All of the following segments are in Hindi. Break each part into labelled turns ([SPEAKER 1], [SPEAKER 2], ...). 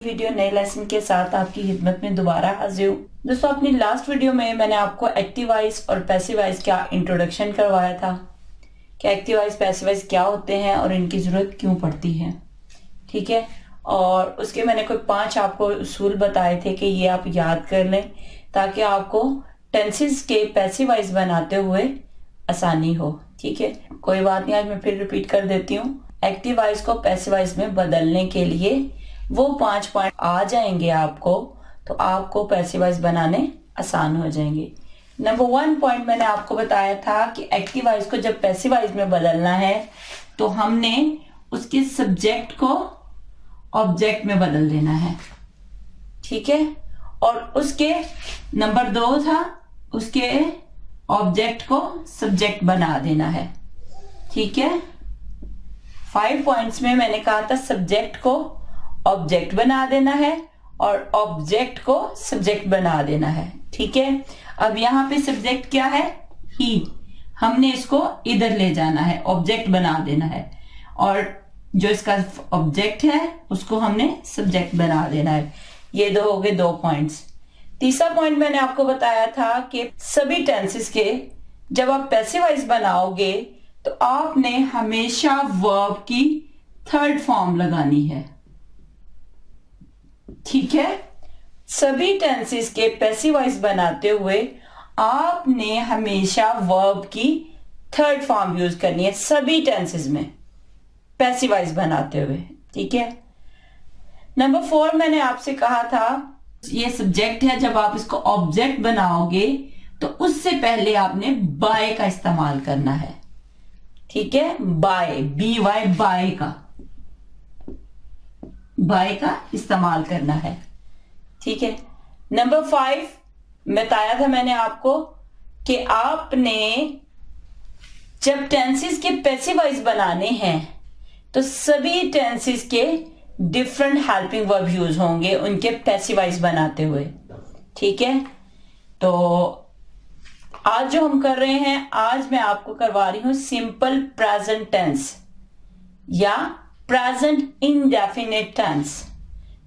[SPEAKER 1] वीडियो नए लेसन के साथ आपकी खिदमत में दोबारा हाजिर हूँ। दोस्तों, अपनी लास्ट वीडियो में मैंने आपको एक्टिव वॉइस और पैसिव वॉइस का इंट्रोडक्शन करवाया था कि एक्टिव वॉइस पैसिव वॉइस क्या होते हैं और इनकी जरूरत क्यों पड़ती है। ठीक है, और उसके मैंने कोई 5 आपको उसूल बताए थे कि ये आप याद कर लें ताकि आपको टेंसेस के पैसिव वॉइस बनाते हुए आसानी हो। ठीक है, कोई बात नहीं, आज मैं फिर रिपीट कर देती हूँ। एक्टिव वॉइस को पैसिव वॉइस में बदलने के लिए वो 5 पॉइंट आ जाएंगे आपको, तो आपको पैसिव वॉइस बनाने आसान हो जाएंगे। नंबर 1 पॉइंट मैंने आपको बताया था कि एक्टिव वॉइस को जब पैसिव वॉइस में बदलना है तो हमने उसके सब्जेक्ट को ऑब्जेक्ट में बदल देना है। ठीक है, और उसके नंबर 2 था उसके ऑब्जेक्ट को सब्जेक्ट बना देना है। ठीक है, 5 पॉइंट्स में मैंने कहा था सब्जेक्ट को ऑब्जेक्ट बना देना है और ऑब्जेक्ट को सब्जेक्ट बना देना है। ठीक है, अब यहां पे सब्जेक्ट क्या है? ही। हमने इसको इधर ले जाना है, ऑब्जेक्ट बना देना है, और जो इसका ऑब्जेक्ट है उसको हमने सब्जेक्ट बना देना है। ये दो हो गए 2 पॉइंट्स। तीसरा पॉइंट मैंने आपको बताया था कि सभी टेंसेस के जब आप पैसिव वॉइस बनाओगे तो आपने हमेशा वर्ब की 3rd फॉर्म लगानी है। ठीक है, सभी टेंसेस के पैसिव वॉइस बनाते हुए आपने हमेशा वर्ब की 3rd फॉर्म यूज करनी है सभी टेंसेस में पैसिव वॉइस बनाते हुए। ठीक है, नंबर 4 मैंने आपसे कहा था ये सब्जेक्ट है, जब आप इसको ऑब्जेक्ट बनाओगे तो उससे पहले आपने बाय का इस्तेमाल करना है। ठीक है, बाय, BY, बाय का इस्तेमाल करना है। ठीक है, नंबर 5 बताया था मैंने आपको कि आपने जब टेंसेस के पैसिव वॉइस बनाने हैं तो सभी टेंसेस के डिफरेंट हेल्पिंग वर्ब यूज होंगे उनके पैसिव वॉइस बनाते हुए। ठीक है, तो आज जो हम कर रहे हैं, आज मैं आपको करवा रही हूं सिंपल प्रेजेंट टेंस या प्रेजेंट इंडेफिनिट टेंस।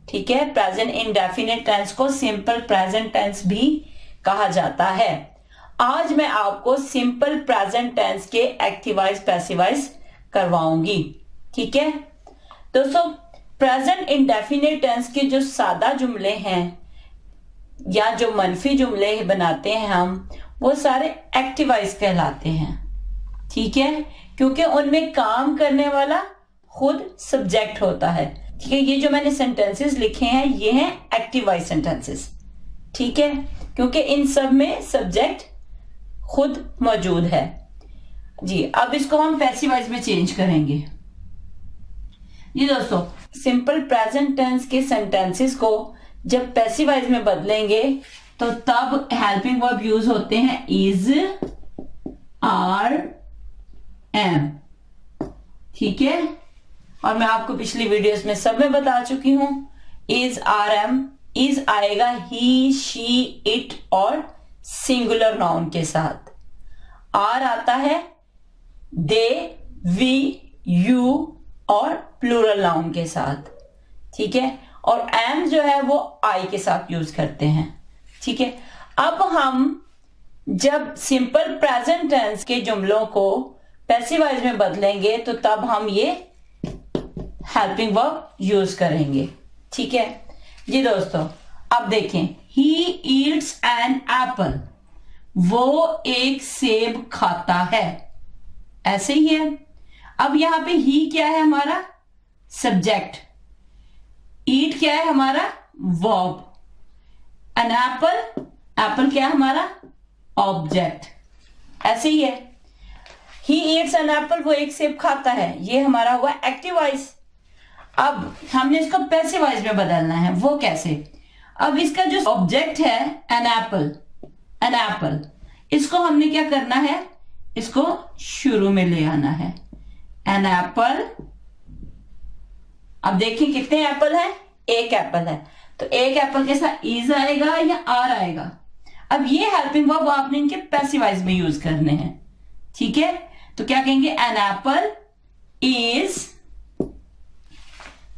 [SPEAKER 1] ठीक है, प्रेजेंट इंडेफिनिट टेंस को सिंपल प्रेजेंट टेंस भी कहा जाता है। आज मैं आपको सिंपल प्रेजेंट टेंस के एक्टिव वॉइस पैसिव वॉइस करवाऊंगी। ठीक है दोस्तों, प्रेजेंट इंडेफिनिट टेंस के जो सादा जुमले हैं या जो मनफी जुमले बनाते हैं हम, वो सारे एक्टिव वॉइस कहलाते हैं। ठीक है, क्योंकि उनमें काम करने वाला खुद सब्जेक्ट होता है। ठीक है, ये जो मैंने सेंटेंसेस लिखे हैं ये हैं एक्टिव वॉइस सेंटेंसेस। ठीक है, क्योंकि इन सब में सब्जेक्ट खुद मौजूद है जी। अब इसको हम पैसिव वॉइस में चेंज करेंगे जी। दोस्तों, सिंपल प्रेजेंट टेंस के सेंटेंसेस को जब पैसिव वॉइस में बदलेंगे तो तब हेल्पिंग वर्ब यूज होते हैं इज, आर, एम। ठीक है, और मैं आपको पिछली वीडियोस में सब में बता चुकी हूं, इज, आर, एम। इज आएगा ही, शी, इट और सिंगुलर नाउन के साथ। आर आता है दे, वी, यू और प्लूरल नाउन के साथ। ठीक है, और एम जो है वो आई के साथ यूज करते हैं। ठीक है, अब हम जब सिंपल प्रेजेंट टेंस के जुमलों को पैसिव वॉइस में बदलेंगे तो तब हम ये हेल्पिंग वर्ब यूज करेंगे। ठीक है जी दोस्तों, अब देखें, ही ईट्स एन एप्पल, वो एक सेब खाता है, ऐसे ही है। अब यहां पे ही क्या है? हमारा सब्जेक्ट। ईट क्या है? हमारा वर्ब। एन एप्पल, एप्पल क्या है? हमारा ऑब्जेक्ट। ऐसे ही है, ही ईट्स एन एप्पल, वो एक सेब खाता है, ये हमारा हुआ एक्टिव वॉइस। अब हमने इसको पैसिव वॉइस में बदलना है, वो कैसे? अब इसका जो ऑब्जेक्ट है एन एप्पल, एन एप्पल, इसको हमने क्या करना है? इसको शुरू में ले आना है, एन एप्पल। अब देखिए कितने एप्पल है? एक एप्पल है, तो एक एप्पल के साथ इज आएगा या आर आएगा। अब ये हेल्पिंग वर्ब आपने इनके पैसिव वॉइस में यूज करने हैं। ठीक है, तो क्या कहेंगे? एन एप्पल इज,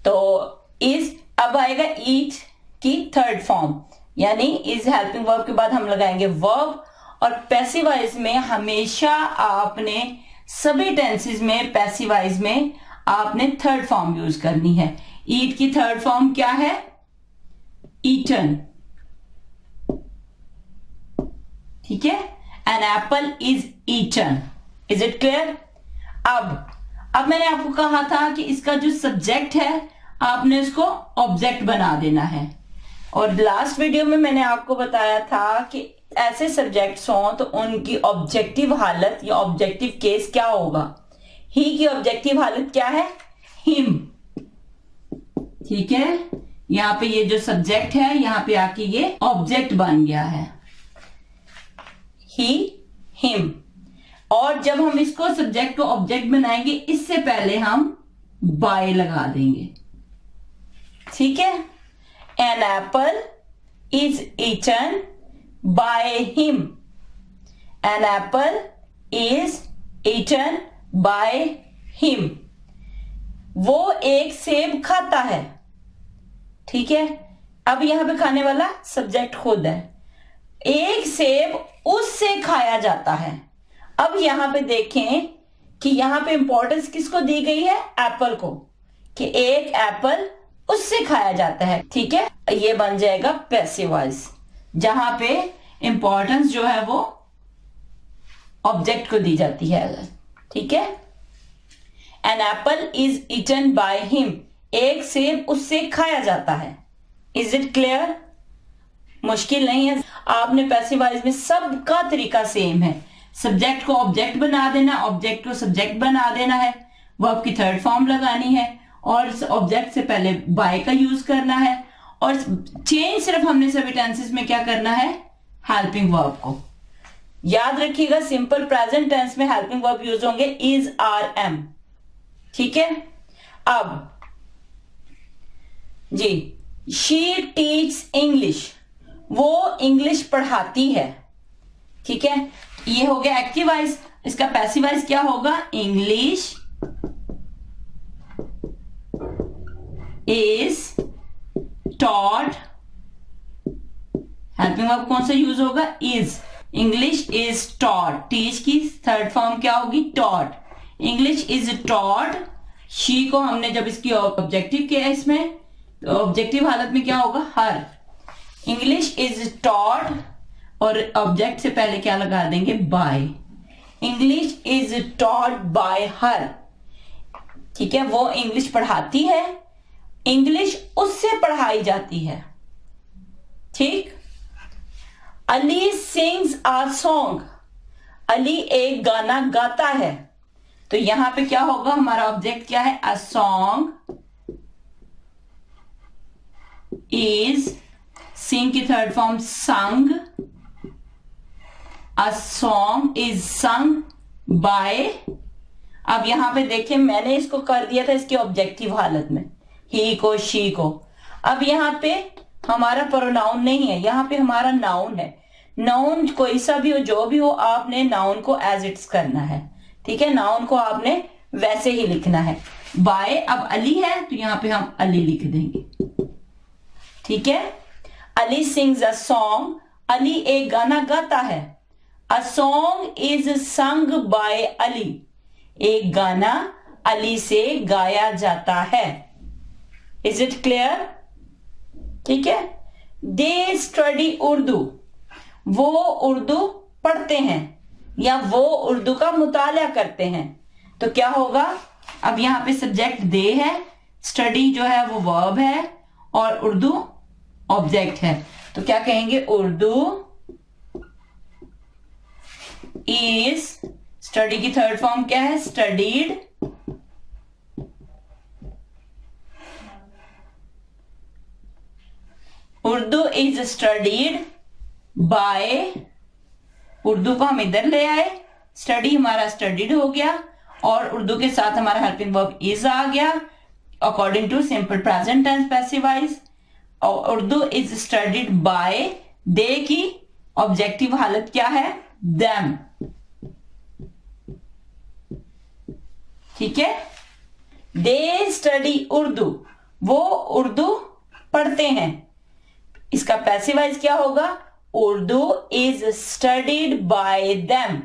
[SPEAKER 1] तो इज अब आएगा ईट की थर्ड फॉर्म, यानी इज हेल्पिंग वर्ब के बाद हम लगाएंगे वर्ब, और पैसिव वॉइस में हमेशा आपने सभी टेंसेस में पैसिव वॉइस में आपने थर्ड फॉर्म यूज करनी है। ईट की थर्ड फॉर्म क्या है? ईटन, ठीक है। An apple is eaten. Is it clear? अब मैंने आपको कहा था कि इसका जो सब्जेक्ट है आपने उसको ऑब्जेक्ट बना देना है, और लास्ट वीडियो में मैंने आपको बताया था कि ऐसे सब्जेक्ट्स हों तो उनकी ऑब्जेक्टिव हालत या ऑब्जेक्टिव केस क्या होगा। ही की ऑब्जेक्टिव हालत क्या है? हिम, ठीक है। यहां पे ये जो सब्जेक्ट है यहां पे आके ये ऑब्जेक्ट बन गया है, ही, हिम। और जब हम इसको सब्जेक्ट को ऑब्जेक्ट बनाएंगे इससे पहले हम बाय लगा देंगे, ठीक है। An apple is eaten by him. An apple is eaten by him. वो एक सेब खाता है, ठीक है। अब यहां पे खाने वाला सब्जेक्ट खुद है। एक सेब उससे खाया जाता है। अब यहां पे देखें कि यहां पे इंपॉर्टेंस किसको दी गई है? एप्पल को, कि एक एप्पल उससे खाया जाता है, ठीक है। ये बन जाएगा पैसिव वॉइस, जहां पे इंपॉर्टेंस जो है वो ऑब्जेक्ट को दी जाती है, ठीक है। An apple is eaten by him. एक सेब उससे खाया जाता है। Is it clear? मुश्किल नहीं है। आपने पैसिव वॉइस में सबका तरीका सेम है। सब्जेक्ट को ऑब्जेक्ट बना देना, ऑब्जेक्ट को सब्जेक्ट बना देना है, वर्ब की थर्ड फॉर्म लगानी है, और ऑब्जेक्ट से पहले बाय का यूज करना है, और चेंज सिर्फ हमने सभी टेंसेस में क्या करना है? हेल्पिंग वर्ब को। याद रखिएगा सिंपल प्रेजेंट टेंस में हेल्पिंग वर्ब यूज होंगे इज, आर, एम, ठीक है। अब जी, शी टीच इंग्लिश। वो इंग्लिश पढ़ाती है, ठीक है। ये हो गया एक्टिव वॉइस। इसका पैसिव वॉइस क्या होगा? English is taught. Helping verb कौन सा यूज होगा? Is. English is taught. Teach की थर्ड फॉर्म क्या होगी? Taught. English is taught. She को हमने जब इसकी ऑब्जेक्टिव किया इसमें, तो ऑब्जेक्टिव हालत में क्या होगा? हर। इंग्लिश इज टॉट, और ऑब्जेक्ट से पहले क्या लगा देंगे? By. English is taught by her, ठीक है। वो इंग्लिश पढ़ाती है, इंग्लिश उससे पढ़ाई जाती है, ठीक। Ali sings a song. Ali एक गाना गाता है, तो यहां पे क्या होगा? हमारा ऑब्जेक्ट क्या है? अ सॉन्ग इज, सिंग की थर्ड फॉर्म संग। A song is sung by। अब यहां पे देखिए मैंने इसको कर दिया था इसकी ऑब्जेक्टिव हालत में, ही को, शी को। अब यहां पे हमारा प्रोनाउन नहीं है, यहां पे हमारा नाउन है। नाउन कोई सा भी हो, जो भी हो, आपने नाउन को एज इट्स करना है, ठीक है। नाउन को आपने वैसे ही लिखना है। बाय, अब अली है तो यहां पे हम अली लिख देंगे, ठीक है। Ali sings a song. Ali एक गाना गाता है। A song is sung by Ali। एक गाना अली से गाया जाता है। Is it clear? ठीक है। They study Urdu. वो उर्दू पढ़ते हैं या वो उर्दू का मुताला करते हैं, तो क्या होगा? अब यहां पे सब्जेक्ट दे है, स्टडी जो है वो वर्ब है, और उर्दू ऑब्जेक्ट है, तो क्या कहेंगे? उर्दू इज, स्टडी की थर्ड फॉर्म क्या है? Studied. Urdu is studied bye. Urdu को हम इधर ले आए, स्टडी हमारा स्टडीड हो गया, और उर्दू के साथ हमारा हेल्पिंग वर्ब इज आ गया according to simple present tense passive voice. और Urdu is studied by. They की ऑब्जेक्टिव हालत क्या है? them, ठीक है। They study Urdu. वो उर्दू पढ़ते हैं। इसका पैसिव वॉइस क्या होगा? Urdu is studied by them.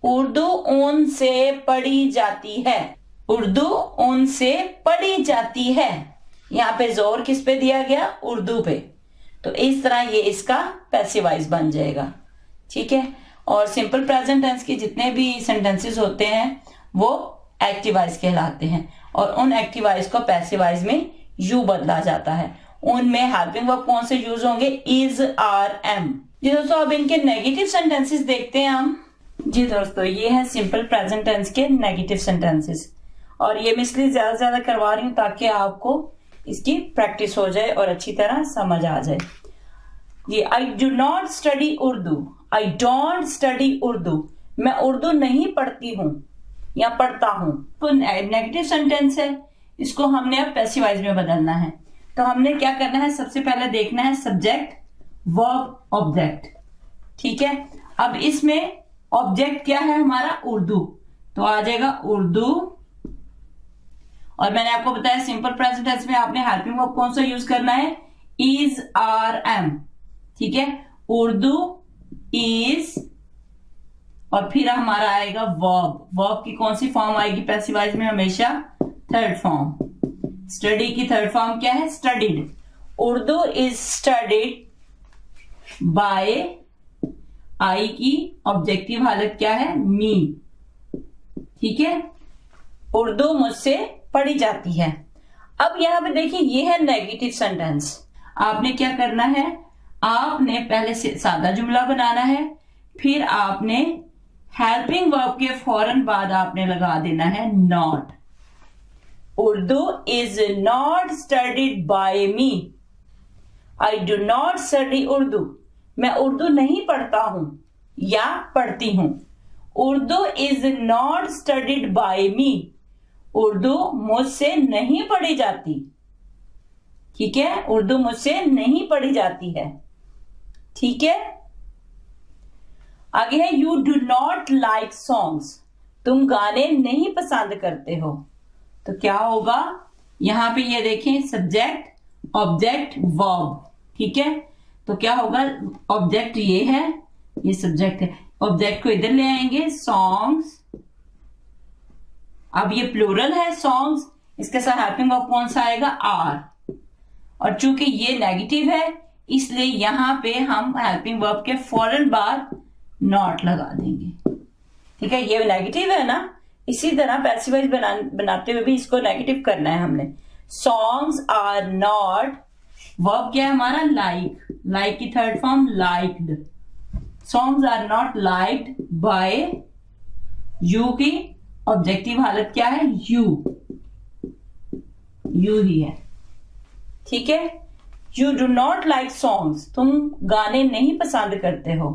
[SPEAKER 1] Urdu उनसे पढ़ी जाती है। उर्दू उनसे पढ़ी जाती है। यहाँ पे जोर किस पे दिया गया? उर्दू पे। तो इस तरह ये इसका पैसिव वॉइस बन जाएगा। ठीक है। और सिंपल प्रेजेंट टेंस के जितने भी सेंटेंसेस होते हैं वो एक्टिव वॉइस कहलाते हैं, और उन एक्टिव वॉइस को पैसिव वॉइस में यू बदला जाता है। उनमें हेल्पिंग वर्ब कौन से यूज होंगे? Is, are, M. जी दोस्तों, अब इनके नेगेटिव सेंटेंसेस देखते हैं हम। जी दोस्तों, ये है सिंपल प्रेजेंट टेंस के नेगेटिव सेंटेंसेस, और ये मैं इसलिए ज्यादा से ज्यादा करवा रही हूं ताकि आपको इसकी प्रैक्टिस हो जाए और अच्छी तरह समझ आ जाए। ये आई do not study Urdu. I don't study Urdu. मैं उर्दू नहीं पढ़ती हूं या पढ़ता हूं। तो नेगेटिव सेंटेंस है, इसको हमने अब पैसिव वॉइस में बदलना है। तो हमने क्या करना है? सबसे पहले देखना है सब्जेक्ट, वर्ब, ऑब्जेक्ट। ठीक है। अब इसमें ऑब्जेक्ट क्या है हमारा? उर्दू। तो आ जाएगा उर्दू, और मैंने आपको बताया सिंपल प्रेजेंट टेंस में आपने हेल्पिंग वर्ब कौन सा यूज करना है? Is, are, am. ठीक है। उर्दू इज, और फिर हमारा आएगा वर्ब। वर्ब की कौन सी फॉर्म आएगी पैसिव वॉइस में? हमेशा थर्ड फॉर्म। स्टडी की थर्ड फॉर्म क्या है? Studied. Urdu is studied by, I की ऑब्जेक्टिव हालत क्या है? मी। ठीक है। उर्दू मुझसे पढ़ी जाती है। अब यहां पे देखिए, ये है नेगेटिव सेंटेंस। आपने क्या करना है? आपने पहले से सादा जुमला बनाना है, फिर आपने हेल्पिंग वर्ब के फौरन बाद आपने लगा देना है not. Urdu is not studied by me. I do not study Urdu. मैं उर्दू नहीं पढ़ता हूं या पढ़ती हूं। Urdu is not studied by me. Urdu मुझसे नहीं पढ़ी जाती। ठीक है। उर्दू मुझसे नहीं पढ़ी जाती है। ठीक है। आगे है you do not like songs. तुम गाने नहीं पसंद करते हो। तो क्या होगा? यहां पे ये देखें, सब्जेक्ट, ऑब्जेक्ट, वर्ब। ठीक है। तो क्या होगा? ऑब्जेक्ट ये है, ये सब्जेक्ट है। ऑब्जेक्ट को इधर ले आएंगे, सॉन्ग्स। अब ये प्लूरल है सॉन्ग्स, इसके साथ हेल्पिंग वर्ब कौन सा आएगा? आर। और चूंकि ये नेगेटिव है इसलिए यहां पे हम हेल्पिंग वर्ब के फौरन बाद नॉट लगा देंगे। ठीक है। ये नेगेटिव है ना, इसी तरह पैसिव वॉइस बनाते हुए भी इसको नेगेटिव करना है हमने। सॉन्ग्स आर नॉट, वर्ब क्या है हमारा? लाइक। लाइक की third form liked. Songs are not liked by you की ऑब्जेक्टिव हालत क्या है? यू। यू ही है। ठीक है। You do not like songs. तुम गाने नहीं पसंद करते हो।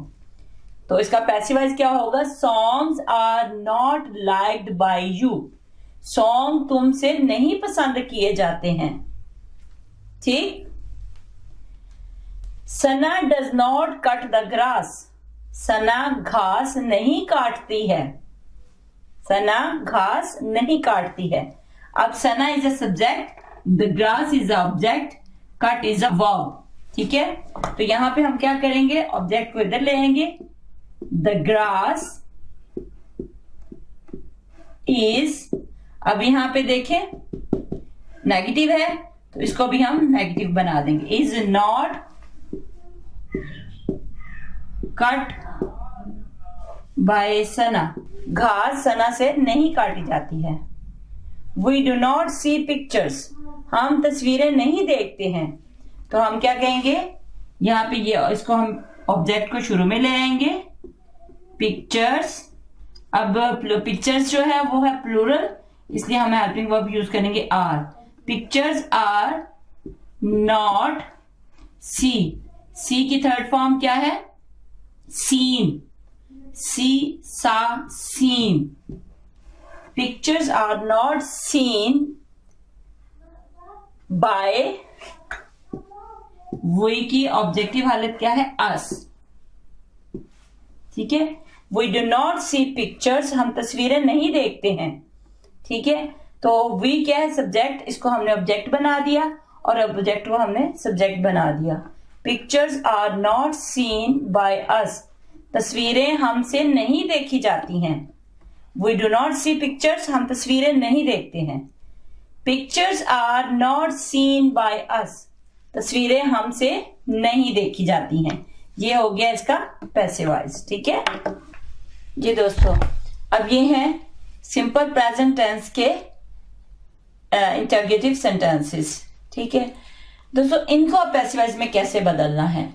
[SPEAKER 1] तो इसका पैसिव वॉइस क्या होगा? Songs are not liked by you. Song तुमसे नहीं पसंद किए जाते हैं। ठीक। Sana does not cut the grass. Sana घास नहीं काटती है। सना घास नहीं काटती है। अब Sana is a subject, the grass is a object, cut is a verb. ठीक है। तो यहां पे हम क्या करेंगे? ऑब्जेक्ट को इधर ले आएंगे। द ग्रास इज, अब यहां पे देखें नेगेटिव है तो इसको भी हम नेगेटिव बना देंगे। Is not cut by Sana. घास सना से नहीं काटी जाती है। We do not see pictures. हम तस्वीरें नहीं देखते हैं। तो हम क्या कहेंगे? यहाँ पे ये इसको हम ऑब्जेक्ट को शुरू में ले आएंगे, पिक्चर्स। अब पिक्चर्स जो है वो है प्लूरल, इसलिए हम हेल्पिंग वर्ब यूज करेंगे are. Pictures are not see. See की थर्ड फॉर्म क्या है? Seen. See, saw, seen. Pictures are not seen by, we की ऑब्जेक्टिव हालत क्या है? अस। ठीक है। We do not see pictures. हम तस्वीरें नहीं देखते हैं। ठीक है। तो वी क्या है? सब्जेक्ट, इसको हमने ऑब्जेक्ट बना दिया, और ऑब्जेक्ट को हमने सब्जेक्ट बना दिया। Pictures are not seen by us, तस्वीरें हमसे नहीं देखी जाती हैं। We do not see pictures, हम तस्वीरें नहीं देखते हैं। Pictures are not seen by us, तस्वीरें हमसे नहीं देखी जाती हैं। ये हो गया इसका पैसिव वॉइस। ठीक है जी दोस्तों, अब ये हैं सिंपल प्रेजेंट टेंस के इंटरोगेटिव सेंटेंसेस। ठीक है दोस्तों, इनको आप पैसिव वॉइस में कैसे बदलना है?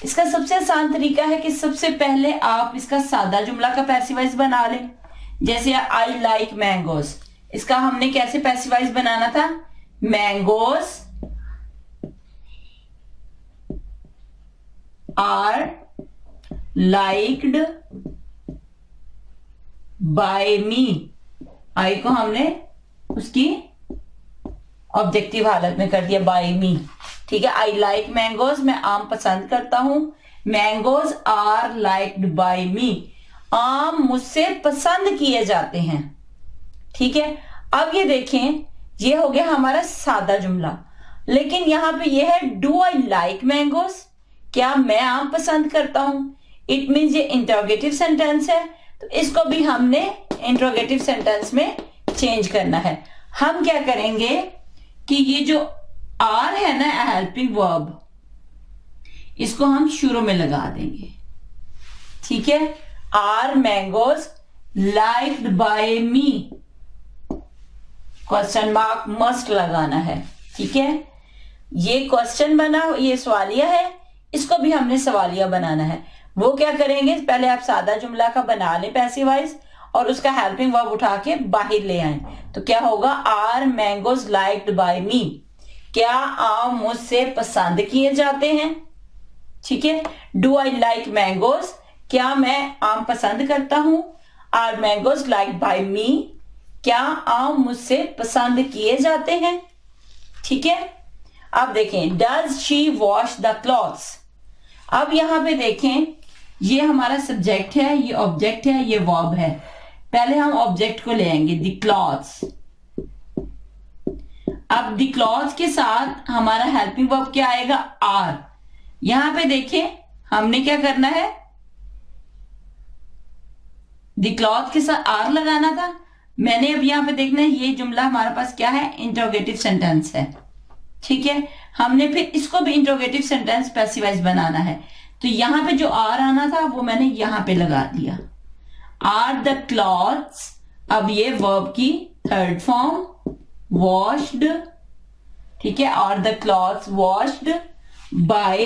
[SPEAKER 1] इसका सबसे आसान तरीका है कि सबसे पहले आप इसका सादा जुमला का पैसिव वॉइस बना लें। जैसे आई लाइक मैंगोज, इसका हमने कैसे पैसिव वॉइस बनाना था? Mangoes are liked by me. आई को हमने उसकी ऑब्जेक्टिव हालत में कर दिया, बाय मी। ठीक है, आई लाइक मैंगोज, मैं आम पसंद करता हूं। मैंगोज आर लाइक्ड बाय मी, आम मुझसे पसंद किए जाते हैं। ठीक है, अब ये देखें, ये हो गया हमारा सादा जुमला। लेकिन यहां पे ये है डू आई लाइक मैंगोज, क्या मैं आम पसंद करता हूं? इट मीन्स ये इंटरोगेटिव सेंटेंस है, तो इसको भी हमने इंटरोगेटिव सेंटेंस में चेंज करना है। हम क्या करेंगे कि ये जो आर है ना हेल्पिंग वर्ब, इसको हम शुरू में लगा देंगे। ठीक है, are mangoes liked by me, question mark must लगाना है। ठीक है, ये क्वेश्चन बना, ये सवालिया है, इसको भी हमने सवालिया बनाना है। वो क्या करेंगे, पहले आप सादा जुमला का बना लें पैसिव वॉइस और उसका हेल्पिंग वर्ब उठा के बाहर ले आए। तो क्या होगा, आर मैंगोज लाइक्ड बाय मी, क्या आम मुझसे पसंद किए जाते हैं। ठीक है, डू आई लाइक मैंगोज, क्या मैं आम पसंद करता हूं। आर मैंगोज लाइक्ड बाय मी, क्या आम मुझसे पसंद किए जाते हैं। ठीक है, अब देखें, does she wash the clothes. अब यहां पे देखें, ये हमारा सब्जेक्ट है, ये ऑब्जेक्ट है, ये वर्ब है। पहले हम ऑब्जेक्ट को ले आएंगे, द क्लॉथ्स। अब द क्लॉथ्स के साथ हमारा हेल्पिंग वर्ब क्या आएगा, आर। यहां पे देखें, हमने क्या करना है, द क्लॉथ के साथ आर लगाना था। मैंने अब यहां पे देखना है, ये जुमला हमारे पास क्या है, इंटरोगेटिव सेंटेंस है। ठीक है, हमने फिर इसको भी इंटरोगेटिव सेंटेंस पैसिव वॉइस बनाना है। तो यहां पे जो आर आना था वो मैंने यहां पे लगा दिया, आर द क्लॉथ्स। अब ये वर्ब की थर्ड फॉर्म, वॉश्ड। ठीक है, are the clothes washed by,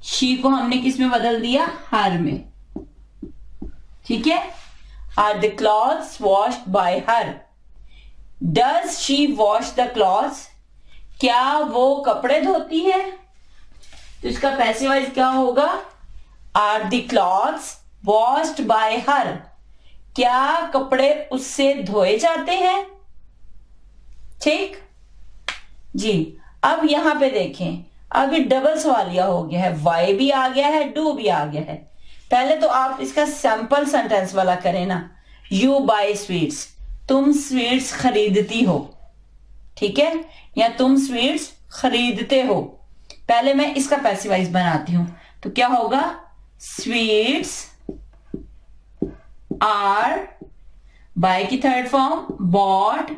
[SPEAKER 1] she को हमने किस में बदल दिया, हर में। ठीक है, are the clothes washed by her. Does she wash the clothes, क्या वो कपड़े धोती है। तो इसका पैसिव वॉइस क्या होगा, are the clothes washed by her, क्या कपड़े उससे धोए जाते हैं। ठीक जी, अब यहां पे देखें, अब ये डबल सवालिया हो गया है, वाई भी आ गया है, डू भी आ गया है। पहले तो आप इसका सैंपल सेंटेंस वाला करें ना, यू बाय स्वीट्स, तुम स्वीट्स खरीदती हो। ठीक है, या तुम स्वीट्स खरीदते हो। पहले मैं इसका पैसिव वॉइस बनाती हूं, तो क्या होगा, स्वीट्स आर, बाय की थर्ड फॉर्म बॉट।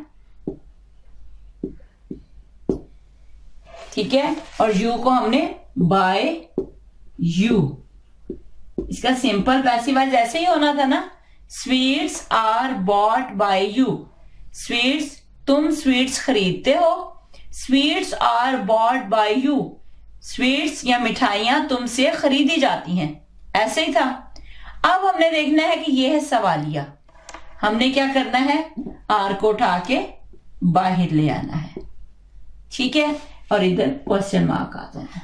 [SPEAKER 1] ठीक है, और यू को हमने बाय यू। इसका सिंपल पैसिव वॉइस ऐसे ही होना था ना, sweets are bought by you, sweets तुम स्वीट्स खरीदते हो। Sweets are bought by you, sweets या मिठाइयां तुमसे खरीदी जाती हैं। ऐसे ही था। अब हमने देखना है कि यह है सवालिया, हमने क्या करना है, आर को उठा के बाहर ले आना है। ठीक है, और इधर क्वेश्चन मार्क आ जाना है।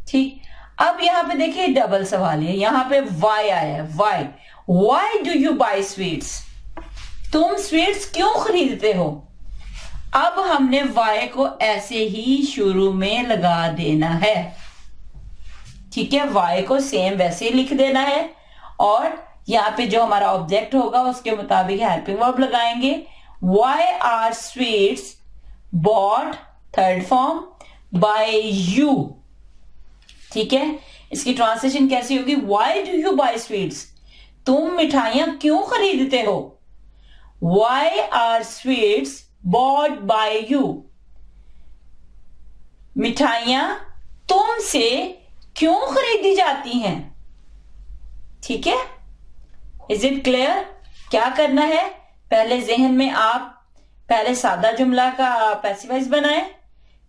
[SPEAKER 1] ठीक, अब यहां पे देखिए डबल सवाल है, यहां पे वाई आया है, why, why do you buy sweets, तुम स्वीट्स क्यों खरीदते हो। अब हमने वाई को ऐसे ही शुरू में लगा देना है। ठीक है, वाई को सेम वैसे ही लिख देना है, और यहां पे जो हमारा ऑब्जेक्ट होगा उसके मुताबिक हेल्पिंग वर्ब लगाएंगे। Why are sweets bought third form by you, ठीक है। इसकी ट्रांसलेशन कैसी होगी? Why do you buy sweets? तुम मिठाइयां क्यों खरीदते हो? Why are sweets bought by you? मिठाइयां तुमसे क्यों खरीदी जाती हैं? ठीक है, इज इट क्लियर? क्या करना है, पहले जहन में आप पहले सादा जुमला का पैसिव वॉइस बनाएं,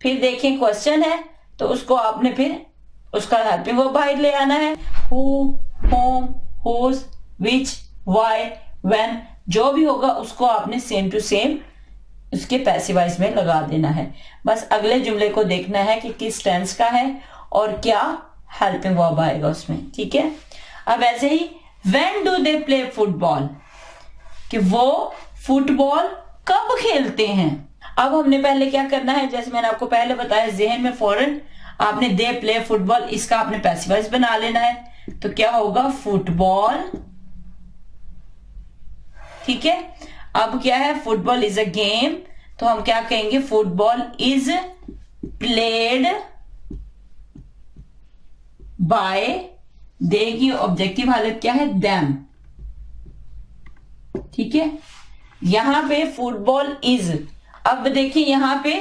[SPEAKER 1] फिर देखें क्वेश्चन है तो उसको आपने फिर उसका हेल्पिंग वर्ब बाहर ले आना है। Who, whom, whose, which, why, when, जो भी होगा उसको आपने सेम टू सेम उसके पैसिव वॉइस में लगा देना है। बस अगले जुमले को देखना है कि किस टेंस का है और क्या हेल्पिंग वर्ब आएगा उसमें, ठीक है। अब ऐसे ही when do they play football, कि वो फुटबॉल कब खेलते हैं। अब हमने पहले क्या करना है, जैसे मैंने आपको पहले बताया, जहन में फौरन आपने दे प्ले फुटबॉल इसका आपने पैसिव वॉइस बना लेना है। तो क्या होगा, फुटबॉल, ठीक है। अब क्या है, फुटबॉल इज अ गेम, तो हम क्या कहेंगे, football is played by, they की ऑब्जेक्टिव हालत क्या है, देम, ठीक है। यहां पे फुटबॉल इज, अब देखिए यहां पे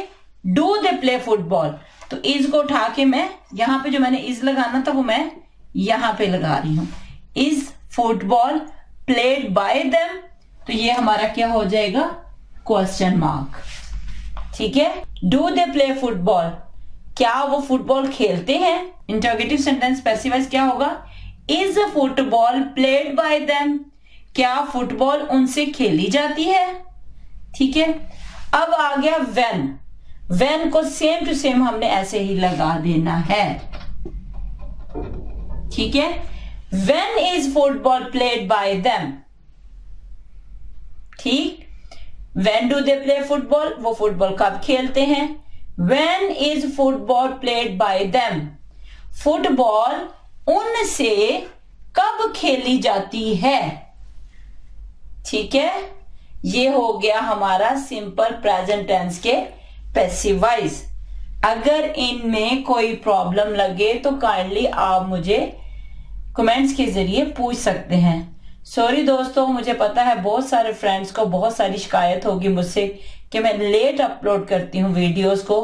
[SPEAKER 1] डू दे प्ले फुटबॉल, तो इज को उठा के मैं यहां पे जो मैंने इज लगाना था वो मैं यहां पे लगा रही हूं। Is football played by them, तो ये हमारा क्या हो जाएगा, क्वेश्चन मार्क, ठीक है। डू दे प्ले फुटबॉल, क्या वो फुटबॉल खेलते हैं। इंटरोगेटिव सेंटेंस पैसिव वॉइस क्या होगा, is football played by them, क्या फुटबॉल उनसे खेली जाती है, ठीक है। अब आ गया व्हेन, व्हेन को सेम टू सेम हमने ऐसे ही लगा देना है, ठीक है। When is football played by them, ठीक। When do they play football, वो फुटबॉल कब खेलते हैं। When is football played by them, football उनसे कब खेली जाती है, ठीक है। ये हो गया हमारा सिंपल प्रेजेंट टेंस के पैसिव वॉइस। अगर इनमें कोई प्रॉब्लम लगे तो काइंडली आप मुझे कमेंट्स के जरिए पूछ सकते हैं। सॉरी दोस्तों, मुझे पता है बहुत सारे फ्रेंड्स को बहुत सारी शिकायत होगी मुझसे कि मैं लेट अपलोड करती हूँ वीडियोस को,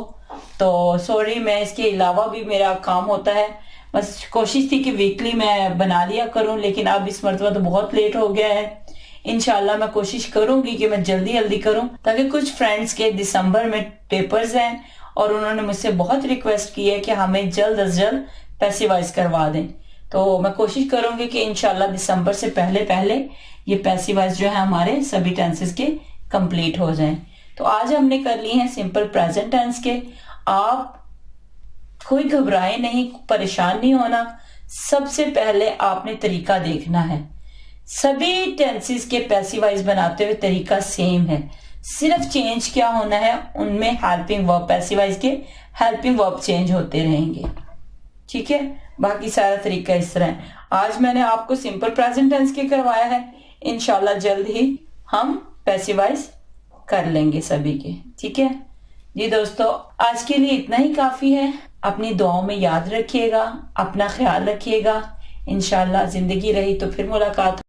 [SPEAKER 1] तो सॉरी। मैं इसके अलावा भी मेरा काम होता है, बस कोशिश थी कि वीकली मैं बना लिया करूं, लेकिन अब इस मरतबा तो बहुत लेट हो गया है। इंशाल्लाह मैं कोशिश करूंगी कि मैं जल्दी जल्दी करूं, ताकि कुछ फ्रेंड्स के दिसंबर में पेपर्स हैं और उन्होंने मुझसे बहुत रिक्वेस्ट की है कि हमें जल्द अज जल्द पैसिव वॉइस करवा दें। तो मैं कोशिश करूंगी कि इंशाल्लाह दिसंबर से पहले पहले ये पैसिव वॉइस जो है हमारे सभी टेंसेस के कंप्लीट हो जाएं। तो आज हमने कर ली हैं सिंपल प्रेजेंट टेंस के। आप कोई घबराए नहीं, परेशान नहीं होना। सबसे पहले आपने तरीका देखना है। सभी टेंसेस के पैसिव वॉइस बनाते हुए तरीका सेम है, सिर्फ चेंज क्या होना है, उनमें हेल्पिंग वर्ब, पैसिव वॉइस के हेल्पिंग वर्ब चेंज होते रहेंगे, ठीक है। बाकी सारा तरीका इस तरह है। आज मैंने आपको सिंपल प्रेजेंट टेंस के करवाया है, इंशाल्लाह जल्द ही हम पैसिव वॉइस कर लेंगे सभी के, ठीक है जी। दोस्तों आज के लिए इतना ही काफी है। अपनी दुआओं में याद रखिएगा, अपना ख्याल रखिएगा। इंशाल्लाह जिंदगी रही तो फिर मुलाकात